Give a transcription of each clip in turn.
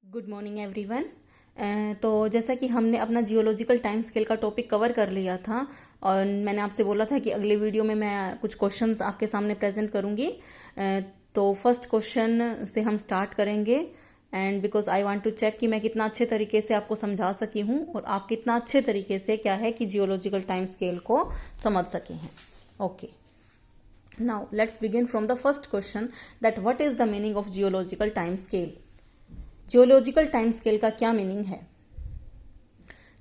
Good morning everyone. तो जैसा कि हमने अपना जियोलॉजिकल टाइम स्केल का टॉपिक कवर कर लिया था और मैंने आपसे बोला था कि अगले वीडियो में मैं कुछ क्वेश्चंस आपके सामने प्रेजेंट करूंगी। तो फर्स्ट क्वेश्चन से हम स्टार्ट करेंगे and because I want to check कि मैं कितना अच्छे तरीके से आपको समझा सकी हूँ और आप कितना अच्छे तरीके से क्या है कि जियोलॉजिकल टाइम स्केल को समझ सके हैं। Okay, now let's begin from the first question that what is the meaning of geological time scale. Geological time scale का क्या मीनिंग है?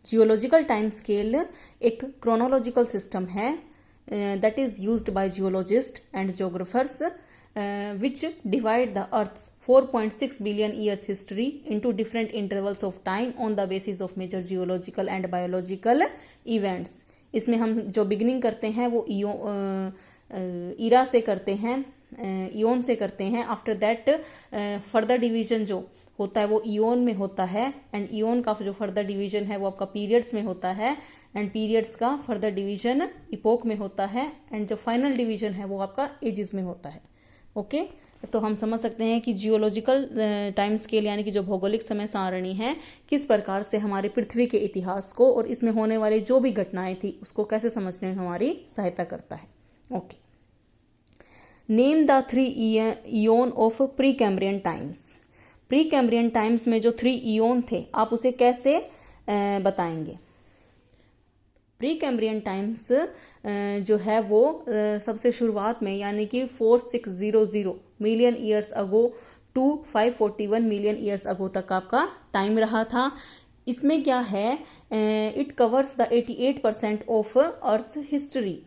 जियोलॉजिकल टाइम स्केल एक क्रोनोलॉजिकल सिस्टम है that is used by geologist and geographers which divide the Earth's 4.6 billion years history into different intervals of time on the basis of major geological and biological events. इसमें हम जो beginning करते हैं वो ईरा से करते हैं, इयोन से करते हैं। आफ्टर दैट फर्दर डिवीजन जो होता है वो इयोन में होता है एंड इयोन का जो फर्दर डिवीजन है वो आपका पीरियड्स में होता है एंड पीरियड्स का फर्दर डिवीजन इपोक में होता है एंड जो फाइनल डिवीजन है वो आपका एजेस में होता है। ओके, तो हम समझ सकते हैं कि जियोलॉजिकल टाइम स्केल यानी कि जो भौगोलिक समय सारणी है किस प्रकार से हमारी पृथ्वी के इतिहास को और इसमें होने वाली जो भी घटनाएं थी उसको कैसे समझने में हमारी सहायता करता है। Okay, name the 3 Eoin of pre Cambrian times. Pre Cambrian times में जो 3 इयोन थे आप उसे कैसे बताएंगे? प्री कैम्ब्रियन टाइम्स जो है वो सबसे शुरुआत में यानी कि 4600 million years ago to 541 million years ago तक आपका टाइम रहा था। इसमें क्या है, it covers the 88% of earth history.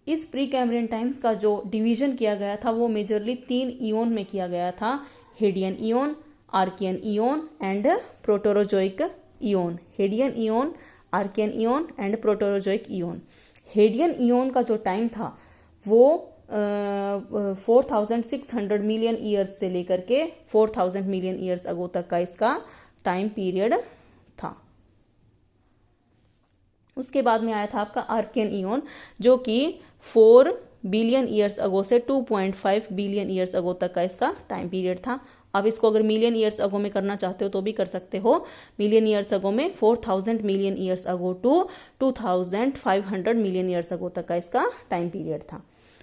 इस प्री कैम्ब्रियन टाइम्स का जो डिवीजन किया गया था वो मेजरली 3 इयोन में किया गया था, Hadean eon, Archean eon and Proterozoic eon. Hadean eon, Archean eon and Proterozoic eon. Hadean eon का जो टाइम था वो 4600 मिलियन ईयर्स से लेकर के 4000 मिलियन ईयर्स अगो तक का इसका टाइम पीरियड था। उसके बाद में आया था आपका आर्कियन इयोन जो कि 4 बिलियन ईयर्स अगो से 2.5 बिलियन ईयर्स अगो तक का इसका टाइम पीरियड था। आप इसको अगर मिलियन ईयर्स अगो में करना चाहते हो तो भी कर सकते हो। मिलियन ईयर्स अगो में 4000 million years ago to 2500 million years ago तक का इसका टाइम पीरियड था।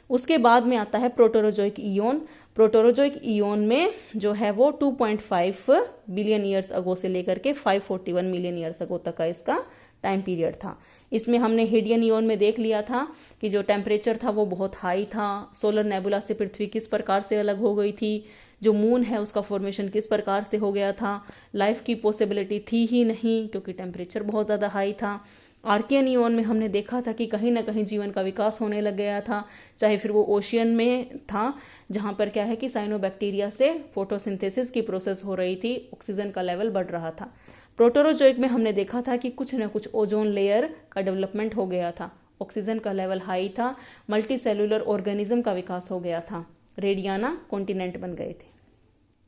उसके बाद में आता है प्रोटोरोजोइक इयोन। प्रोटोरोजोइक इयोन में जो है वो 2.5 बिलियन ईयर्स अगो से लेकर के 541 मिलियन ईयर्स अगो तक का इसका टाइम पीरियड था। इसमें हमने हेडियन इयोन में देख लिया था कि जो टेम्परेचर था वो बहुत हाई था, सोलर नेबुला से पृथ्वी किस प्रकार से अलग हो गई थी, जो मून है उसका फॉर्मेशन किस प्रकार से हो गया था, लाइफ की पॉसिबिलिटी थी ही नहीं क्योंकि टेम्परेचर बहुत ज़्यादा हाई था। आर्कियन इयोन में हमने देखा था कि कहीं ना कहीं जीवन का विकास होने लग गया था, चाहे फिर वो ओशियन में था जहाँ पर क्या है कि साइनोबैक्टीरिया से फोटोसिंथेसिस की प्रोसेस हो रही थी, ऑक्सीजन का लेवल बढ़ रहा था। प्रोटोरोजोइक में हमने देखा था कि कुछ न कुछ ओजोन लेयर का डेवलपमेंट हो गया था, ऑक्सीजन का लेवल हाई था, मल्टी सेलुलर ऑर्गेनिज्म का विकास हो गया था, रेडियाना कॉन्टिनेंट बन गए थे।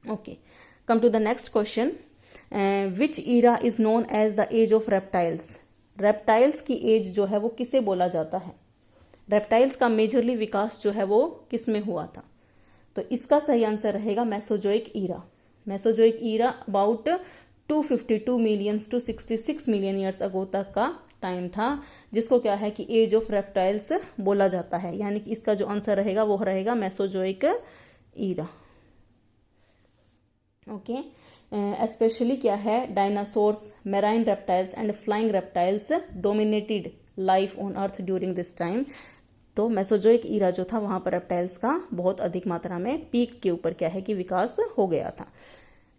Okay, come to the next question, which era is known as the age of reptiles. Reptiles की एज जो है वो किसे बोला जाता है? रेप्टाइल्स का मेजरली विकास जो है वो किस में हुआ था? तो इसका सही आंसर रहेगा Mesozoic era. Mesozoic era about 252 million to 66 million years ago तक का टाइम था, जिसको क्या है कि एज ऑफ रेप्टाइल्स बोला जाता है, यानी कि इसका जो आंसर रहेगा वो रहेगा मेसोजोइक ईरा। ओके, स्पेशली क्या है, dinosaurs, marine reptiles and flying reptiles dominated life on earth during this time. तो मेसोजोइक ईरा जो था वहां पर रेप्टाइल्स का बहुत अधिक मात्रा में पीक के ऊपर क्या है कि विकास हो गया था।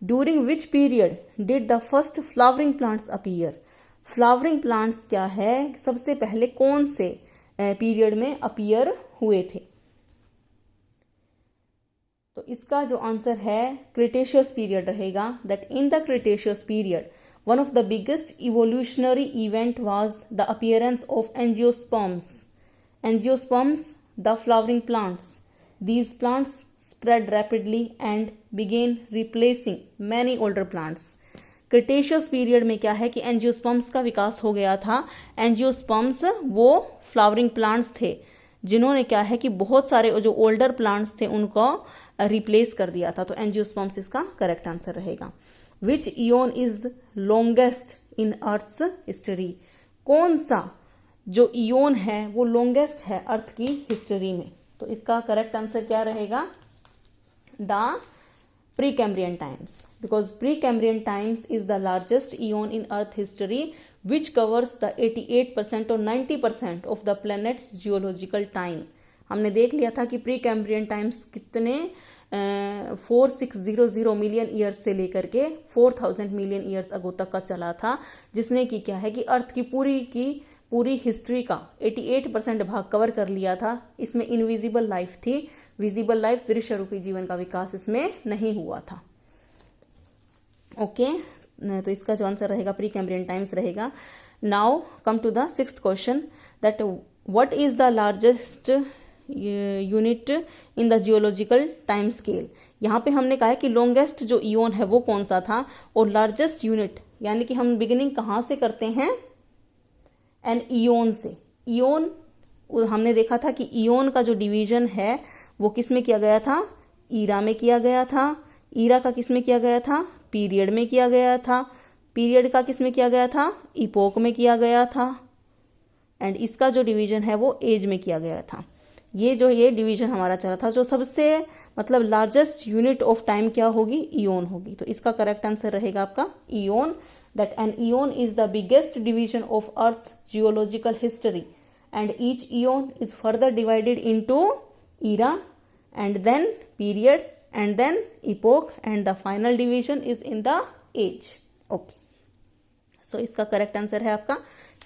During which period did the first flowering plants appear. Flowering plants क्या है, सबसे पहले कौन से पीरियड में अपीयर हुए थे? तो इसका जो आंसर है क्रिटेशियस पीरियड रहेगा। That in the Cretaceous period one of the biggest evolutionary event was the appearance of angiosperms. Angiosperms, the flowering plants, these plants spread rapidly and began replacing many older plants. Cretaceous period में क्या है कि angiosperms का विकास हो गया था। Angiosperms वो flowering plants थे जिन्होंने क्या है कि बहुत सारे जो ओल्डर प्लांट्स थे उनको रिप्लेस कर दिया था। तो एंजियोस्पर्म्स इसका करेक्ट आंसर रहेगा। Which eon is longest in earth's history, कौन सा जो ईओन है वो लॉन्गेस्ट है अर्थ की हिस्ट्री में। तो इसका करेक्ट आंसर क्या रहेगा, the Precambrian times, because Precambrian times is the largest Eon in earth history which covers the 88% और 90% of the planets geological time. हमने देख लिया था कि प्री कैम्ब्रियन टाइम्स कितने 4600 मिलियन ईयर्स से लेकर के 4000 मिलियन ईयर्स अगो तक का चला था, जिसने कि क्या है कि अर्थ की पूरी हिस्ट्री का 88% भाग कवर कर लिया था। इसमें इनविजिबल लाइफ थी, विजिबल लाइफ दृश्य रूपी जीवन का विकास इसमें नहीं हुआ था। ओके, तो इसका जो आंसर रहेगा प्री कैम्ब्रियन टाइम्स रहेगा। Now come to the sixth question, that what is the largest unit in the geological time scale. यहाँ पे हमने कहा है कि लॉन्गेस्ट जो ईओन है वो कौन सा था, और लार्जेस्ट यूनिट यानी कि हम बिगिनिंग कहाँ से करते हैं, एन ईओन से। ईओन हमने देखा था कि ईओन का जो डिवीजन है वो किस में किया गया था, ईरा में किया गया था। ईरा का किस में किया गया था, पीरियड में किया गया था। पीरियड का किस में किया गया था, इपोक में किया गया था। एंड इसका जो डिवीजन है वो एज में किया गया था। ये डिवीजन हमारा चला था। जो सबसे मतलब लार्जेस्ट यूनिट ऑफ टाइम क्या होगी, ईओन होगी। तो इसका करेक्ट आंसर रहेगा आपका eon, that an eon is the biggest division of earth geological history and each eon is further divided into era and then period and then epoch and the final division is in the age. Okay, so इसका correct answer है आपका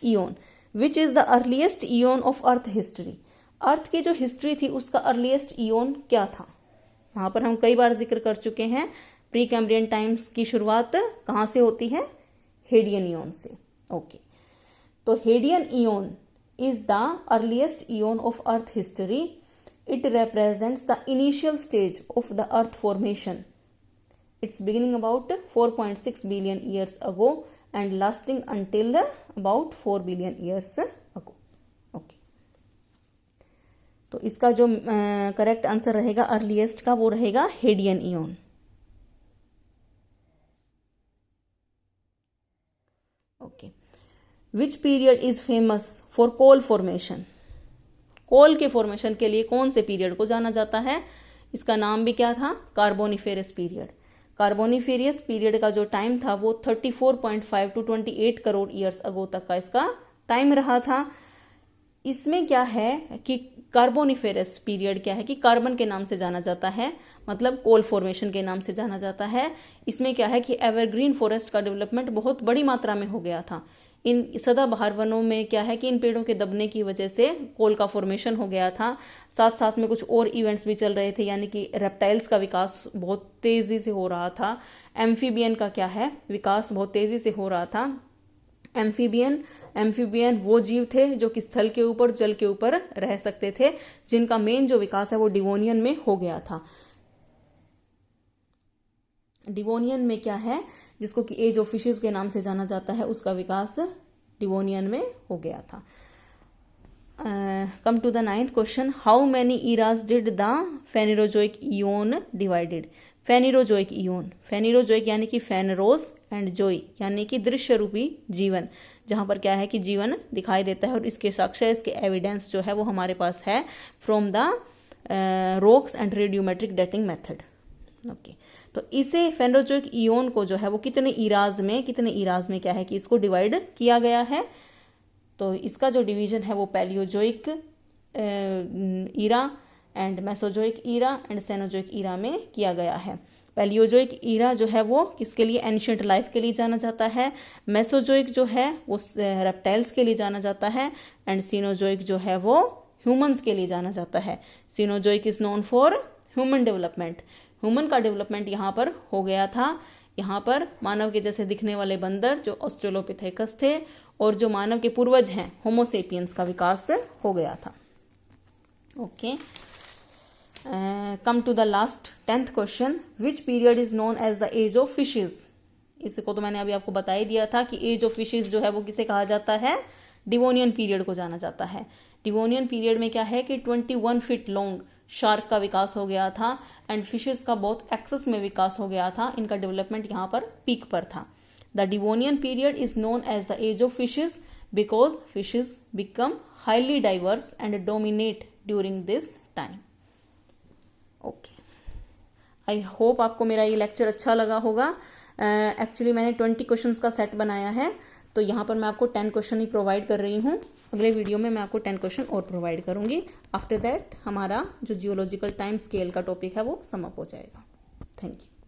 eon. Which is the earliest eon of earth history, earth की जो history थी उसका earliest Eon क्या था। यहाँ पर हम कई बार जिक्र कर चुके हैं, प्री कैम्ब्रियन टाइम्स की शुरुआत कहाँ से होती है, हेडियन ईओन से। ओके, तो Hadean Eon is the earliest eon of earth history. It represents the initial stage of the earth formation. It's beginning about 4.6 billion years ago and lasting until about 4 billion years ago. Okay. तो इसका जो correct answer रहेगा earliest का वो रहेगा Hadean eon. Okay, which period is famous for coal formation, coal के formation के लिए कौन से पीरियड को जाना जाता है, इसका नाम भी क्या था, कार्बोनिफेरस पीरियड। कार्बोनिफेरस पीरियड का जो टाइम था वो 34.5 to 28 करोड़ ईयर्स अगो तक का इसका टाइम रहा था। इसमें क्या है कि कार्बोनिफेरस पीरियड क्या है कि कार्बन के नाम से जाना जाता है, मतलब कोल फॉर्मेशन के नाम से जाना जाता है। इसमें क्या है कि एवरग्रीन फॉरेस्ट का डेवलपमेंट बहुत बड़ी मात्रा में हो गया था। इन सदाबहार वनों में क्या है कि इन पेड़ों के दबने की वजह से कोल का फॉर्मेशन हो गया था। साथ साथ में कुछ और इवेंट्स भी चल रहे थे, यानी कि रेप्टाइल्स का विकास बहुत तेजी से हो रहा था। एम्फीबियन का क्या है, विकास बहुत तेजी से हो रहा था। एम्फीबियन वो जीव थे जो कि स्थल के ऊपर, जल के ऊपर रह सकते थे, जिनका मेन जो विकास है वो डिवोनियन में हो गया था। डिवोनियन में क्या है, जिसको कि एज ऑफ फिशेस के नाम से जाना जाता है, उसका विकास डिवोनियन में हो गया था। Come to the 9th question, how many eras did the Phanerozoic eon divided. Phanerozoic eon, Phanerozoic यानी कि फेनरोज एंड जोई यानी कि दृश्य रूपी जीवन, जहां पर क्या है कि जीवन दिखाई देता है और इसके साक्ष्य, इसके एविडेंस जो है वो हमारे पास है from the rocks and radiometric dating method. Okay, तो इसे फेनेरोजोइक ईओन को जो है वो कितने इराज में क्या है कि इसको डिवाइड किया गया है। तो इसका जो डिवीजन है वो Palaeozoic era and Mesozoic era and Cenozoic era में किया गया है। पैलियोजोइक ईरा जो है वो किसके लिए, एंशिएंट लाइफ के लिए जाना जाता है। मेसोजोइक जो है वो रेप्टाइल्स के लिए जाना जाता है एंड सीनोजोइक जो है वो ह्यूमंस के लिए जाना जाता है। Cenozoic is known for human development, human का डेवलपमेंट यहाँ पर हो गया था। यहाँ पर मानव के जैसे दिखने वाले बंदर जो ऑस्ट्रेलोपिथेकस थे और जो मानव के पूर्वज हैं होमोसेपियंस का विकास हो गया था। Okay, come to the last 10th question, which period is known as the age of fishes. इसको तो मैंने अभी आपको बता ही दिया था कि एज ऑफ फिशेज जो है वो किसे कहा जाता है, डिवोनियन पीरियड को जाना जाता है। डिवोनियन पीरियड में क्या है कि 21 फीट लॉन्ग शार्क का विकास हो गया था एंड फिशेस का बहुत एक्सेस में विकास हो गया था। इनका डेवलपमेंट यहाँ पर पीक पर था। The Devonian period is known as the age of fishes because fishes become highly diverse and dominate during this time. Okay, I hope आपको मेरा ये लेक्चर अच्छा लगा होगा। एक्चुअली मैंने 20 क्वेश्चंस का सेट बनाया है, तो यहाँ पर मैं आपको 10 क्वेश्चन ही प्रोवाइड कर रही हूँ। अगले वीडियो में मैं आपको 10 क्वेश्चन और प्रोवाइड करूँगी। आफ्टर दैट हमारा जो जियोलॉजिकल टाइम स्केल का टॉपिक है वो समाप्त हो जाएगा। Thank you.